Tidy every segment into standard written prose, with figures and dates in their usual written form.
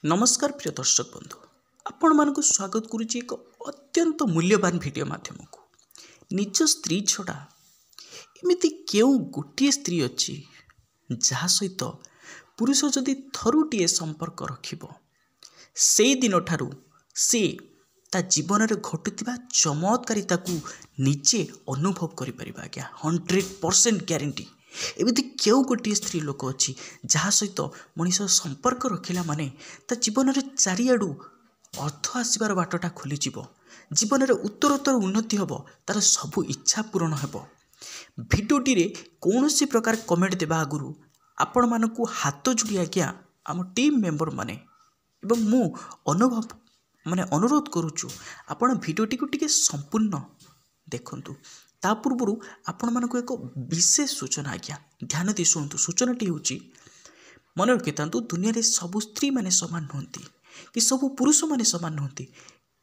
नमस्कार प्रिय दर्शक बंधु आपण मानक स्वागत करुच्ची एक अत्यंत मूल्यवान वीडियो माध्यम को निज स्त्री छड़ा एमती क्यों गोटे स्त्री अच्छी जहा सहित पुरुष जदि थरुटीए संपर्क रखिब से दिन ठारू से ता जीवन में घटुवा चमत्कारिता को निजे अनुभव करें आज्ञा 100% ग्यारंटी। एमती क्यों गोटे स्त्री लोक अच्छी जहा सहित मनीष संपर्क रखिला माने ता जीवन में चारिआडू अर्थ आसबार बाटटा खोलीज जीवन में उत्तरोत्तर उन्नति हम तार सबू इच्छा पूरण हो। भिडियोटी रे कौन सी प्रकार कमेंट देवा आगु आपण मानकु हाथ जोड़ी आज्ञा आम टीम मेंबर माने एवं मु अनुभव माने अनुरोध करुचु आपण भिडियोटी को टिके संपूर्ण देखंतु। ता पूर्व आपण मानक एक विशेष सूचना आज्ञा ध्यान दी शुणु। सूचनाटी हूँ मन रखिता दुनिया रे सबु स्त्री माने समान नुहति कि सबु पुरुष माने समान नुहति।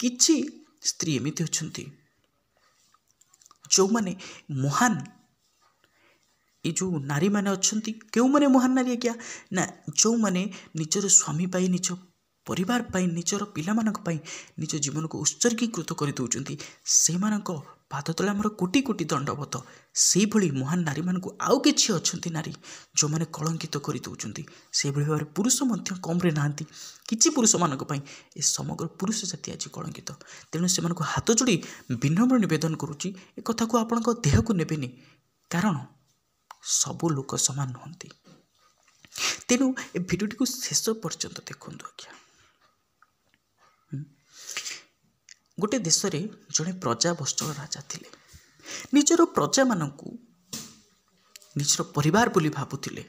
किछि स्त्री एमिति अछंती जो माने महान ये जो नारी माने अछंती केउ माने महान नारी क्या ना जो माने निजर स्वामी पाई निज परिवार पाई निजर पिला मानक पाई निज जीवन को उत्सर्गीकृत कर दउचंती से मानक पाद तले आमर कोटी कोटी दंडवत से भली महान नारी मानक आउ किछि अछंती नारी जो माने कलंकित कर दउचंती से भली भाबरे पुरुष मध्य कम रे नांती। किछि पुरुष मानक पाई ए समग्र पुरुष जाति आज कलंकित तेणु से मानक हाथ जोड़ी विनम्र निवेदन करूची ए कथा को आपनक देह को नेबेनी कारण सबु लोक समान नुहंती। तेणु ए भिडियोटी को शेष पर्यंत देखंतु आज्ञा। गोटे देश रे जड़े प्रजा वत्सल राजा थिले निजर प्रजा मानकु निजर परिवार बोली भाबुथिले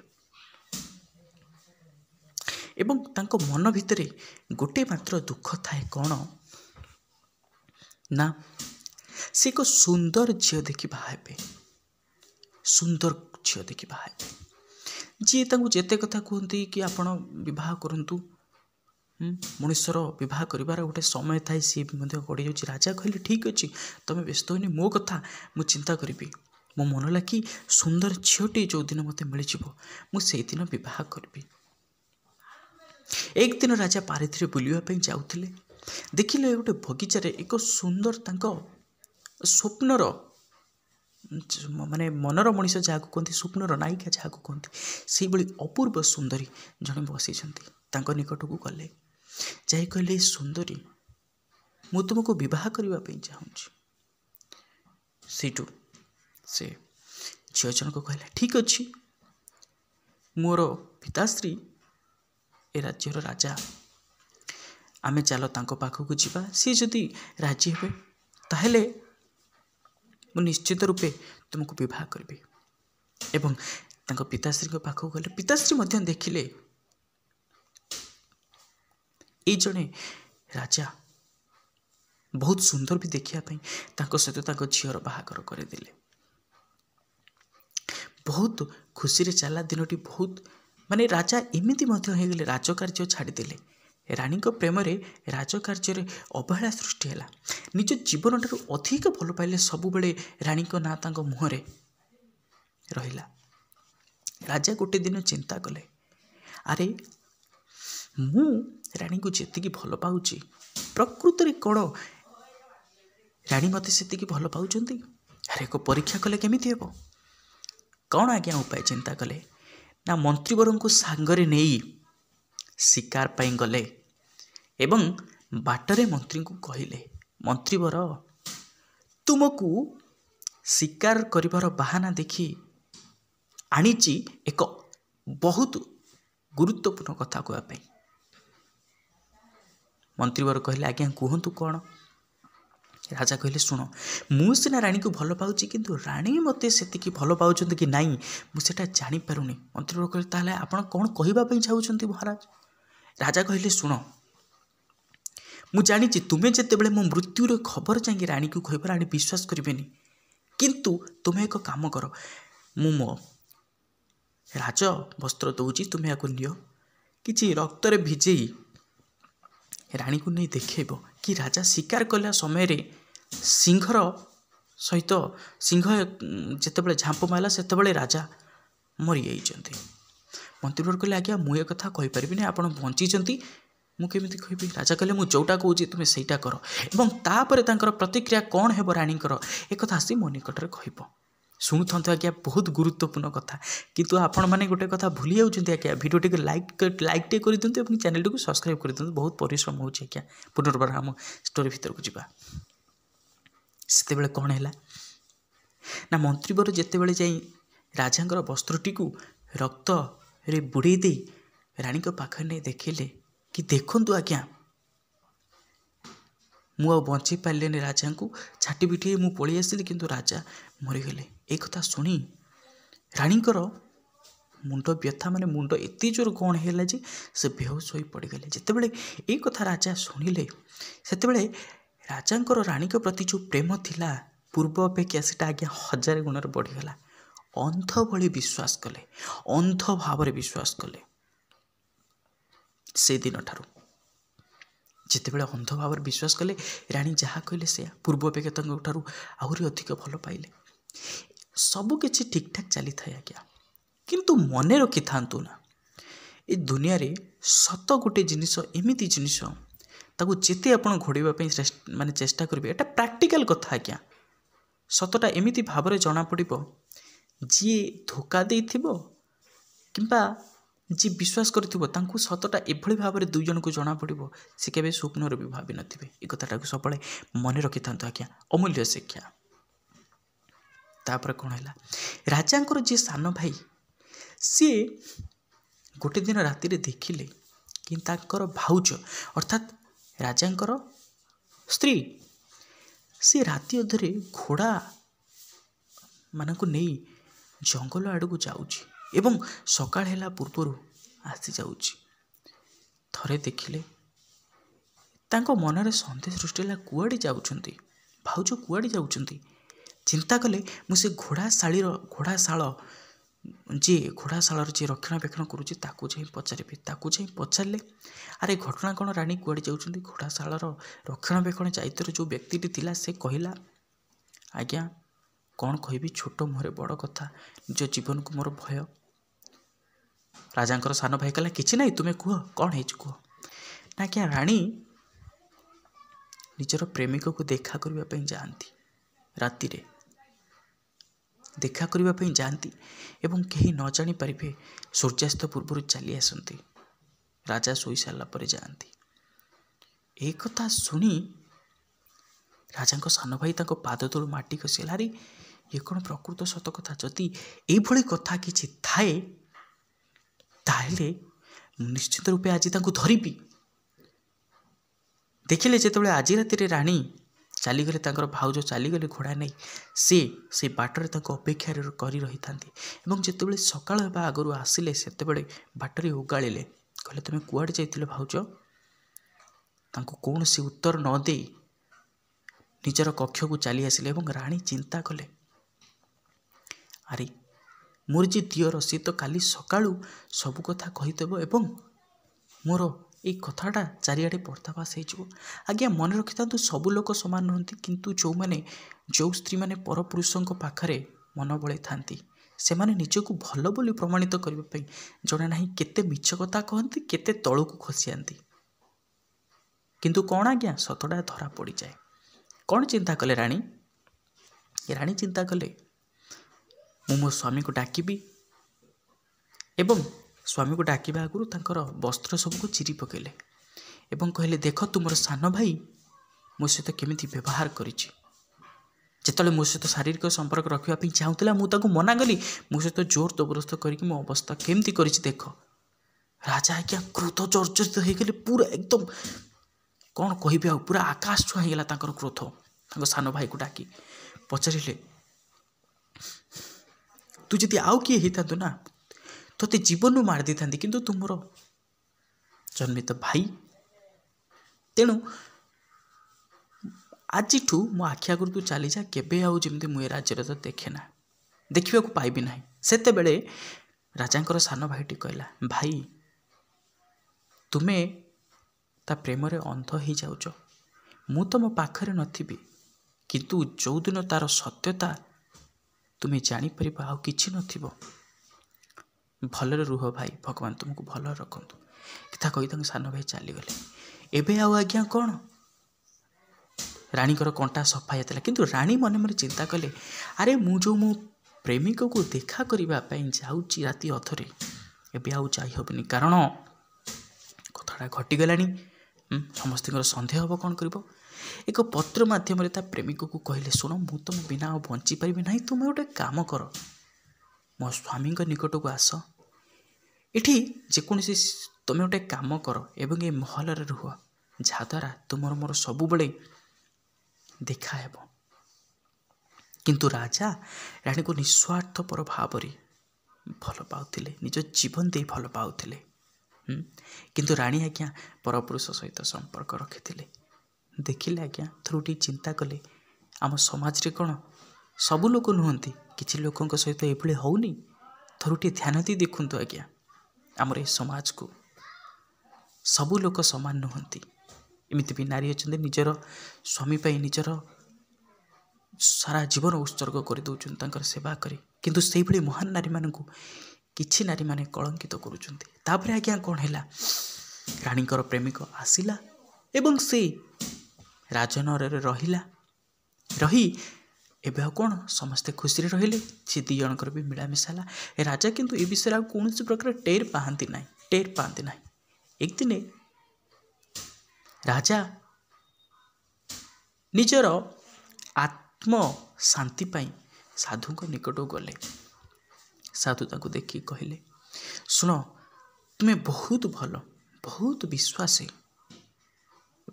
एवं तांको मन भितरे गोटे मात्र दुख थाए कौन ना से एक सुंदर झील देखि बाहेबे सुंदर झील देखि बाहेबे जी तांको जेते कथा कहती कि आपण विवाह करंतु मनुष्यर विवाह करिवार गोटे समय थाए सी गड़ी जाऊँ। राजा कहले ठीक अच्छे तुम व्यस्त होनी मो कथा मु चिंता करी मो मन लागी सुंदर झीलटे जो दिन मत मिल मुझे दिन बह करी। एक दिन राजा पारिथि बुलवाई जाऊे देखिले गोटे बगीचार एक सुंदर स्वप्नर माने मनर मनीष जहाँ कहते स्वप्नर नायिका जहाँ कहते से भाई अपूर्व सुंदरी जड़े बसी निकट को गले जाई कहले सुंदरी मु तुमको विवाह करने चाहूँगी। से झील जनक कहला ठीक अच्छे मोर पिताश्री ए राज्यर राजा आमे चलो तांको पाखक जीवा सी जदि राजी हे ताहेले मु निश्चित रूपे तुमको विवाह करी एवं तांको पिताश्री पाखक गले पिताश्री मध्य देखिले ये जड़े राजा बहुत सुंदर भी देखापी सहित झीर बाहागर करदे बहुत खुशी रे चला दिनटी बहुत माने राजा एमती होगले राजकार्य छाड़देले रानी प्रेम रे राजकार्य अवहेला सृष्टि है निज जीवन ठारू अधिक भल पाइले सब बेले रानी ना मुहरे रहिला। राजा गोटे दिन चिंता कले अरे मु रानी को जी भल पाऊँगी प्रकृत में कौन रानी मत से भल पाँच अरे एक परीक्षा कले केमिति हेबो कौन आज्ञा उपाय चिंता कले ना मंत्रीवर को सांगरे नहीं शिकार पाई गले एवं बाटरे मंत्री को कहले मंत्रीवर तुमको शिकार करिवार बहाना देखी आनीची एक बहुत गुरुत्वपूर्ण कथा कहवाई। मंत्रीवर कहले आज्ञा कहतु कौन। राजा कहले शुण मु सीना रानी को भल पाऊँगी किंतु रानी मते सेतिकी भल पाउछंती कि नहीं मुझे जानी पारुनी। मंत्रीवर कहले ताले आपण कौन कहवाई चाहूँगी महाराज। राजा कहले शुण मु जानी तुम्हें जिते बड़े मो मृत्युर खबर चाहिए रानी को कह रानी विश्वास करेनि किंतु तुम्हें एक काम कर मु मो राज वस्त्र दौची तुम्हें या नियो कि रक्तरे भिजेई रानी को नहीं देखेब कि राजा शिकार कला समय रे सिंहर सहित सिंह जितेबाला झांप मारा से राजा मरी जाइछन्ति। मंत्रीवर कहले आज्ञा मुझे कथा कहीपरि आप बंची ମୁଁ କେମିତି କହିବି? ରାଜା କହିଲେ ମୁଁ ଯେଉଁଟା କହୁଛି ତୁମେ ସେଇଟା କର ଏବଂ ତାପରେ ତାଙ୍କର ପ୍ରତିକ୍ରିୟା କ'ଣ ହେବ ରାଣୀଙ୍କର ଏକଥା ଆସି ମୋ ନିକଟରେ କହିବ। ଶୁଣୁଥାନ୍ତୁ ଆଜ୍ଞା, ବହୁତ ଗୁରୁତ୍ୱପୂର୍ଣ୍ଣ କଥା। କିନ୍ତୁ ଆପଣମାନେ ଗୋଟେ କଥା ଭୁଲି ଯାଉଛନ୍ତି ଆଜ୍ଞା, ଭିଡ଼ିଓଟିକୁ ଲାଇକ୍ଟେ କରିଦିଅନ୍ତୁ ଏବଂ ଚ୍ୟାନେଲଟିକୁ ସବସ୍କ୍ରାଇବ୍ କରିଦିଅନ୍ତୁ। ବହୁତ ପରିଶ୍ରମ ହେଉଛି ଆଜ୍ଞା। ପୁନର୍ବାର ଆମ ଷ୍ଟୋରି ଭିତରକୁ ଯିବା। ସେତେବେଳେ କ'ଣ ହେଲା ନା ମନ୍ତ୍ରୀବର ଯେତେବେଳେ ଯାଇ ରାଜାଙ୍କର ବସ୍ତ୍ରଟିକୁ ରକ୍ତରେ ବୁଡ଼େଇ ଦେଇ ରାଣୀଙ୍କ ପାଖରେ ନେଇ ଦେଖିଲେ କି ଦେଖନ୍ତୁ ଆଜ୍ଞା, ମୁଁ ଆଉ ବଞ୍ଚେଇ ପାରିଲିନି ରାଜାଙ୍କୁ, ଛାଟି ପିଟି ମୁଁ ପଳେଇ ଆସିଲି କିନ୍ତୁ ରାଜା ମରିଗଲେ। ଏ କଥା ଶୁଣି ରାଣୀଙ୍କର ମୁଣ୍ଡ ବ୍ୟଥା, ମାନେ ମୁଣ୍ଡ ଏତେ ଜୋର କ'ଣ ହେଲା ଯେ ସେ ବେହୋସ ହୋଇ ପଡ଼ିଗଲେ। ଯେତେବେଳେ ଏଇ କଥା ରାଜା ଶୁଣିଲେ ସେତେବେଳେ ରାଜାଙ୍କର ରାଣୀଙ୍କ ପ୍ରତି ଯେଉଁ ପ୍ରେମ ଥିଲା ପୂର୍ବ ଅପେକ୍ଷା ସେଟା ଆଜ୍ଞା 1000 ଗୁଣରେ ବଢ଼ିଗଲା। ଅନ୍ଧ ଭଳି ବିଶ୍ୱାସ କଲେ, ଅନ୍ଧ ଭାବରେ ବିଶ୍ୱାସ କଲେ। ସେଦିନଠାରୁ ଯେତେବେଳେ ଅନ୍ଧ ଭାବରେ ବିଶ୍ୱାସ କଲେ, ରାଣୀ ଯାହା କହିଲେ ସେ ପୂର୍ବ ଅପେକ୍ଷା ତାଙ୍କ ଠାରୁ ଆହୁରି ଅଧିକ ଭଲ ପାଇଲେ। ସବୁ କିଛି ଠିକ୍ଠାକ୍ ଚାଲିଥାଏ ଆଜ୍ଞା। କିନ୍ତୁ ମନେ ରଖିଥାନ୍ତୁ ନା, ଏ ଦୁନିଆରେ ସତ ଗୋଟେ ଜିନିଷ, ଏମିତି ଜିନିଷ ତାକୁ ଯେତେ ଆପଣ ଘୋଡ଼େଇବା ପାଇଁ ଚେଷ୍ଟା କରିବେ, ଏଟା ପ୍ରାକ୍ଟିକାଲ କଥା ଆଜ୍ଞା। ସତଟା ଏମିତି ଭାବରେ ଜଣାପଡ଼ିବ, ଯିଏ ଧୋକା ଦେଇଥିବ କିମ୍ବା ଯିଏ ବିଶ୍ୱାସ କରିଥିବ ତାଙ୍କୁ ସତଟା ଏଭଳି ଭାବରେ ଦୁଇ ଜଣଙ୍କୁ ଜଣାପଡ଼ିବ, ସେ କେବେ ସ୍ୱପ୍ନରେ ବି ଭାବିନଥିବେ। ଏ କଥାଟାକୁ ସବୁବେଳେ ମନେ ରଖିଥାନ୍ତୁ ଆଜ୍ଞା, ଅମୂଲ୍ୟ ଶିକ୍ଷା। ତାପରେ କ'ଣ ହେଲା, ରାଜାଙ୍କର ଯିଏ ସାନ ଭାଇ ସିଏ ଗୋଟେ ଦିନ ରାତିରେ ଦେଖିଲେ କି ତାଙ୍କର ଭାଉଜ ଅର୍ଥାତ୍ ରାଜାଙ୍କର ସ୍ତ୍ରୀ ସେ ରାତି ଅଧରେ ଘୋଡ଼ା ମାନଙ୍କୁ ନେଇ ଜଙ୍ଗଲ ଆଡ଼କୁ ଯାଉଛି ଏବଂ ସକାଳ ହେଲା ପୂର୍ବରୁ ଆସିଯାଉଛି। ଥରେ ଦେଖିଲେ ତାଙ୍କ ମନରେ ସନ୍ଦେହ ସୃଷ୍ଟି ହେଲା, କୁଆଡ଼େ ଯାଉଛନ୍ତି ଭାଉଜ, କୁଆଡ଼େ ଯାଉଛନ୍ତି? ଚିନ୍ତା କଲେ ମୁଁ ସେ ଘୋଡ଼ାଶାଳର ଯିଏ ରକ୍ଷଣାବେକ୍ଷଣ କରୁଛି ତାକୁ ଯାଇ ପଚାରିବି। ତାକୁ ଯାଇ ପଚାରିଲେ, ଆରେ ଘଟଣା କ'ଣ ରାଣୀ, କୁଆଡ଼େ ଯାଉଛନ୍ତି? ଘୋଡ଼ାଶାଳର ରକ୍ଷଣାବେକ୍ଷଣ ଦାୟିତ୍ୱରେ ଯେଉଁ ବ୍ୟକ୍ତିଟି ଥିଲା ସେ କହିଲା, ଆଜ୍ଞା କ'ଣ କହିବି, ଛୋଟ ମୁହଁରେ ବଡ଼ କଥା, ନିଜ ଜୀବନକୁ ମୋର ଭୟ। ରାଜାଙ୍କର ସାନ ଭାଇ କହିଲା, କିଛି ନାହିଁ, ତୁମେ କୁହ କ'ଣ ହେଇଛି କୁହ। ନା ଆଜ୍ଞା, ରାଣୀ ନିଜର ପ୍ରେମିକକୁ ଦେଖା କରିବା ପାଇଁ ଯାଆନ୍ତି, ରାତିରେ ଦେଖା କରିବା ପାଇଁ ଯାଆନ୍ତି ଏବଂ କେହି ନ ଜାଣିପାରିବେ ସୂର୍ଯ୍ୟାସ୍ତ ପୂର୍ବରୁ ଚାଲି ଆସନ୍ତି। ରାଜା ଶୋଇସାରିଲା ପରେ ଯାଆନ୍ତି। ଏ କଥା ଶୁଣି ରାଜାଙ୍କ ସାନ ଭାଇ ତାଙ୍କ ପାଦ ତଳୁ ମାଟି ଖସିଗଲା। ଆରେ ଇଏ କ'ଣ ପ୍ରକୃତ ସତ କଥା? ଯଦି ଏଇଭଳି କଥା କିଛି ଥାଏ ତାହେଲେ ମୁଁ ନିଶ୍ଚିତ ରୂପେ ଆଜି ତାଙ୍କୁ ଧରିବି। ଦେଖିଲେ ଯେତେବେଳେ ଆଜି ରାତିରେ ରାଣୀ ଚାଲିଗଲେ, ତାଙ୍କର ଭାଉଜ ଚାଲିଗଲେ ଘୋଡ଼ା ନେଇ, ସେ ବାଟରେ ତାଙ୍କୁ ଅପେକ୍ଷା କରି ରହିଥାନ୍ତି ଏବଂ ଯେତେବେଳେ ସକାଳ ହେବା ଆଗରୁ ଆସିଲେ ସେତେବେଳେ ବାଟରେ ଓଗାଳିଲେ, କହିଲେ ତୁମେ କୁଆଡ଼େ ଯାଇଥିଲେ ଭାଉଜ? ତାଙ୍କୁ କୌଣସି ଉତ୍ତର ନ ଦେଇ ନିଜର କକ୍ଷକୁ ଚାଲି ଆସିଲେ ଏବଂ ରାଣୀ ଚିନ୍ତା କଲେ, ଆରେ ମୋର ଯେ ଦିଅର, ସିଏ ତ କାଲି ସକାଳୁ ସବୁ କଥା କହିଦେବ ଏବଂ ମୋର ଏଇ କଥାଟା ଚାରିଆଡ଼େ ପର୍ଦ୍ଦାଫାଶ ହେଇଯିବ। ଆଜ୍ଞା ମନେ ରଖିଥାନ୍ତୁ, ସବୁ ଲୋକ ସମାନ ନୁହନ୍ତି, କିନ୍ତୁ ଯେଉଁ ସ୍ତ୍ରୀମାନେ ପରପୁରୁଷଙ୍କ ପାଖରେ ମନ ବଳେଇଥାନ୍ତି ସେମାନେ ନିଜକୁ ଭଲ ବୋଲି ପ୍ରମାଣିତ କରିବା ପାଇଁ ଜଣେ ନାହିଁ କେତେ ମିଛ କଥା କହନ୍ତି, କେତେ ତଳକୁ ଖସିଯାଆନ୍ତି। କିନ୍ତୁ କ'ଣ ଆଜ୍ଞା, ସତଟା ଧରା ପଡ଼ିଯାଏ। କ'ଣ ଚିନ୍ତା କଲେ ରାଣୀ? ରାଣୀ ଚିନ୍ତା କଲେ, ମୁଁ ମୋ ସ୍ୱାମୀକୁ ଡାକିବି ଏବଂ ସ୍ୱାମୀକୁ ଡାକିବା ଆଗରୁ ତାଙ୍କର ବସ୍ତ୍ର ସବୁକୁ ଚିରି ପକାଇଲେ ଏବଂ କହିଲେ, ଦେଖ ତୁମର ସାନ ଭାଇ ମୋ ସହିତ କେମିତି ବ୍ୟବହାର କରିଛି। ଯେତେବେଳେ ମୋ ସହିତ ଶାରୀରିକ ସମ୍ପର୍କ ରଖିବା ପାଇଁ ଚାହୁଁଥିଲା ମୁଁ ତାକୁ ମନା କଲି, ମୋ ସହିତ ଜୋର ଜବରଦସ୍ତ କରିକି ମୋ ଅବସ୍ଥା କେମିତି କରିଛି ଦେଖ। ରାଜା ଆଜ୍ଞା କ୍ରୋଧ ଜର୍ଜରିତ ହେଇଗଲେ, ପୁରା ଏକଦମ କ'ଣ କହିବି ଆଉ, ପୁରା ଆକାଶ ଛୁଆଁ ହେଇଗଲା ତାଙ୍କର କ୍ରୋଧ। ତାଙ୍କ ସାନ ଭାଇକୁ ଡାକି ପଚାରିଲେ, ତୁ ଯଦି ଆଉ କିଏ ହେଇଥାନ୍ତୁ ନା ତୋତେ ଜୀବନରୁ ମାରି ଦେଇଥାନ୍ତି, କିନ୍ତୁ ତୁ ମୋର ଜନ୍ମିତ ଭାଇ, ତେଣୁ ଆଜିଠୁ ମୋ ଆଖି ଆଗରୁ ତୁ ଚାଲିଯା, କେବେ ଆଉ ଯେମିତି ମୁଁ ଏ ରାଜ୍ୟରେ ତ ଦେଖିବାକୁ ପାଇବି ନାହିଁ। ସେତେବେଳେ ରାଜାଙ୍କର ସାନ ଭାଇଟି କହିଲା, ଭାଇ ତୁମେ ତା ପ୍ରେମରେ ଅନ୍ଧ ହେଇଯାଉଛ, ମୁଁ ତୁମ ପାଖରେ ନଥିବି, କିନ୍ତୁ ଯେଉଁଦିନ ତାର ସତ୍ୟତା ତୁମେ ଜାଣିପାରିବ ଆଉ କିଛି ନଥିବ, ଭଲରେ ରୁହ ଭାଇ, ଭଗବାନ ତୁମକୁ ଭଲରେ ରଖନ୍ତୁ। କଥା କହି ତାଙ୍କ ସାନ ଭାଇ ଚାଲିଗଲେ एबे आउ आज्ञा कौन राणीकर कंटा सफा होता किंतु राणी मन मन चिंता कले अरे मु जो मो प्रेमिक को देखा करने जाऊँगी राति अधरे एबे आउ जाई हेनी कारण कथाटा घटीगला समस्त सन्देह हम कौन कर एक पत्र मध्यम प्रेमिक को कहले शुण मु तुम बिना आ बंची पारि ना तुम गोटे काम कर मो स्वामी निकट को आस इठी जेकोसी तुम गोटे काम कर एवं ये महल रुह जहाद्वारा तुमर मोर सब बड़े देखा हेब किंतु राजा राणी को निस्वार्थपर भाव भल पाउथिले निज जीवन दे भल पाउथिले किंतु राणी आज्ञा परपुरुष सहित संपर्क रखिथिले देखिले आज्ञा थोड़ी चिंता कले आम समाज रे कौन सबु लोक नुहंती किछि लोकंक सहित एभଳି होउनी थोड़ी ध्यान दी देखुंतु आज्ञा आमर ए समाज को सबु लोक समान नुहंती एमती भी नारी अच्छा निजर स्वामी निजर सारा जीवन उत्सर्ग कर दौरान सेवा करे किंतु से भली महान नारी मानू किछि नारी माने कलंकित करुँचे आज्ञा कौन है राणीकर प्रेमिक आसिला एवं से राजनगर रहिला रही एबे कौन समस्ते खुशी रहिले से दी जनकर भी मिलामिशाला राजा किंतु ए विषय कौन प्रकार टेर पाती ना एक दिने राजा निजर आत्म शांति पाई साधु को निकट गले साधु ताको देखि कहले सुनो तुम्हें बहुत भल बहुत विश्वासी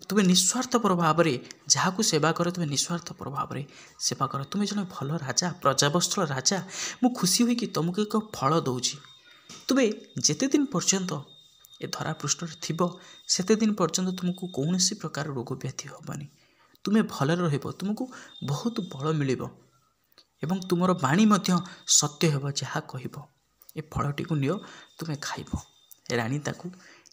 तुम्हें निस्वार्थपर भाव जहाँ को सेवा कर तुम्हें निस्वार्थपर भाव सेवा कर तुम्हें जन भल राजा प्रजावत्सल राजा मु खुशी हुई कि तुमको एक फल दौची तुम्हें जेते दिन पर्यंत ए धरा पृष्ठ थीब सेते दिन पर्यंत तुमको कौन सी प्रकार रोग व्याधि हेबनी तुम्हें भल रहिबो तुमको बहुत बल मिलिबो एवं तुमर बाणी मध्य सत्य हेब जहाँ कहब ए फलटी को नियो तुम्हें खाइब राणी ताकू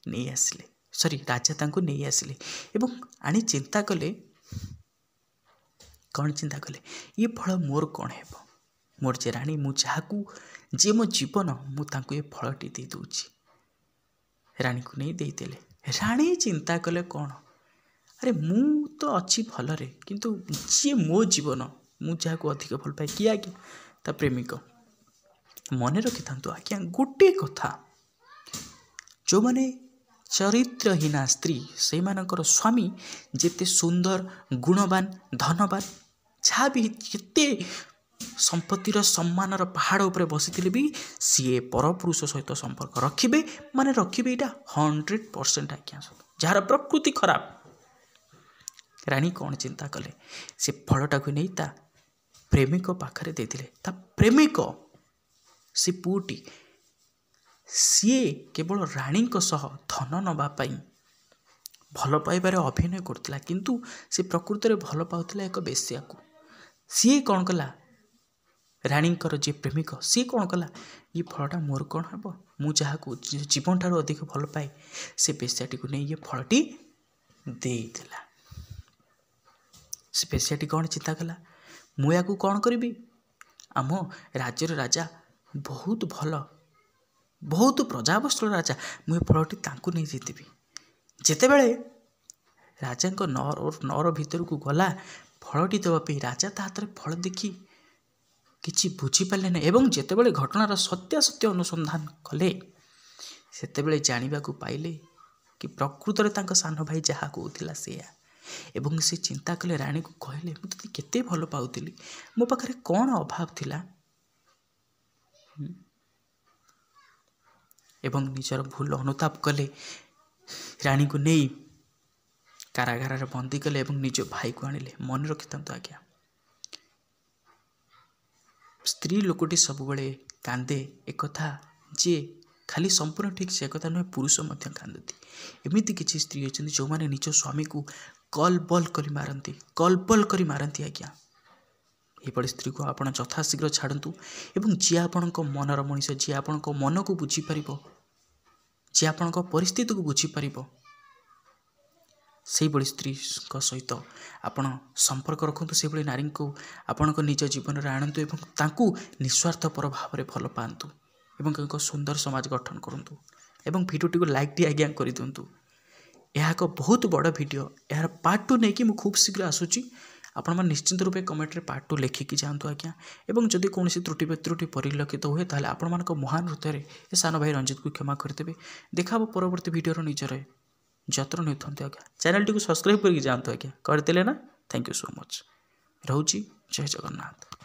नहीं आसिले सॉरी राजा तांको नहीं आसिले एवं आनी चिंता कले कौन चिंता कले ये फल मोर कौन हेब मोर जे राणी मु जहाँ जे मो जीवन मु तांको ये फलटी दे दूची राणी को नहीं देदेले राणी चिंता कले कौन अरे मु तो अच्छी भलरे किंतु जी मो जीवन मु जहाँ को अधिक भल पाए कि आज्ञा ता प्रेमिक मन रखि था आज्ञा गोटे कथा जो माने चरित्रहीना स्त्री से मानकर स्वामी जेते सुंदर गुणवान धनवान जहाँ भी जिते संपत्तिर सम्मानर पहाड़ उपरे बसी भी सी परपुरुष सहित संपर्क रखिबे माने रखिबे एटा 100% आज्ञा जार प्रकृति खराब राणी कौन चिंता कले से फलटा को नहीं ता प्रेमिक पाखरे देथिले ता प्रेमिक से पुटी सी केवल राणी सह धन नबा पाई भल पाइबार अभिनय करथिला किंतु से प्रकृति में भल पाउथिला एक बेश्या को सी कौन कला राणीकर जे प्रेमिक सी कौन कला ये फलटा मोर कौन हम मु जहाँ को जीवन ठार अधिक भल पाए से बेश्याटी को नहीं ये फलटी देला से बेश्याटी कौन चिंता कला मु या कौन करी आम राज्यर राजा बहुत भल बहुत प्रजावत्सल राजा मुझे फलटी तांको नहीं जीतबी जेते बेले राजा नर भीतर को गला फलटी देवाई राजा ता हाथ में फल देखी किछि बुझीपारे ना एवं जेतेबेले घटनार सत्यासत्य अनुसंधान कले सेतेबेले जानिबा को पाइले कि प्रकृत में तांका सान भाई जहाँ कहूला सेया एवं से चिंता कले राणी को कहले मुझे केते भल पाउतिली मो पाखरे कौन अभाव थिला एवं निजर भूल अनुताप कले राणी को नहीं कारागार बंदी कले एवं निज भाई को आनिले मन रखि था आज्ञा स्त्री लोकटी सबुबले कांदे एक कथा जे खाली संपूर्ण ठीक से कथा नुहे पुरुष मध्य कांदती एमती किसी स्त्री अच्छा जो मैंने निज स्वामी को कल बल कर मारती आज्ञा यह स्त्री को आप यथाशीघ्र छाड़ू एवं जी आपण मनर मनीष जी आपण मन को बुझीपर जी आपण परिस्थिति को बुझीपर से बड़ी स्त्री सहित आपण संपर्क रखु से बड़ी नारी को आपण निज जीवन में आणतु एवं तांकु निस्वार्थपर भाव में भल पातु एवं एक सुंदर समाज गठन करूँ एवं भिडियोटी को लाइक टी आज्ञा कर दिंतु यह एक बहुत बड़ वीडियो यार पार्ट 2 नहीं कि खूब शीघ्र आसूची आपण मैंने निश्चिंत रूपे कमेंट रे पार्ट 2 लिखिकी जातु आज्ञा एवं जदि कौन त्रुटि परिलक्षित हुए ताहले आपण मान महान हृदय ए सान भाई रंजित को क्षमा करदेवे देखा परवर्ती वीडियो निजर जत्र नहीं आज्ञा चैनल टी सब्सक्राइब करके जातु आज्ञा करदे ना थैंक यू सो मच रोची जय जगन्नाथ।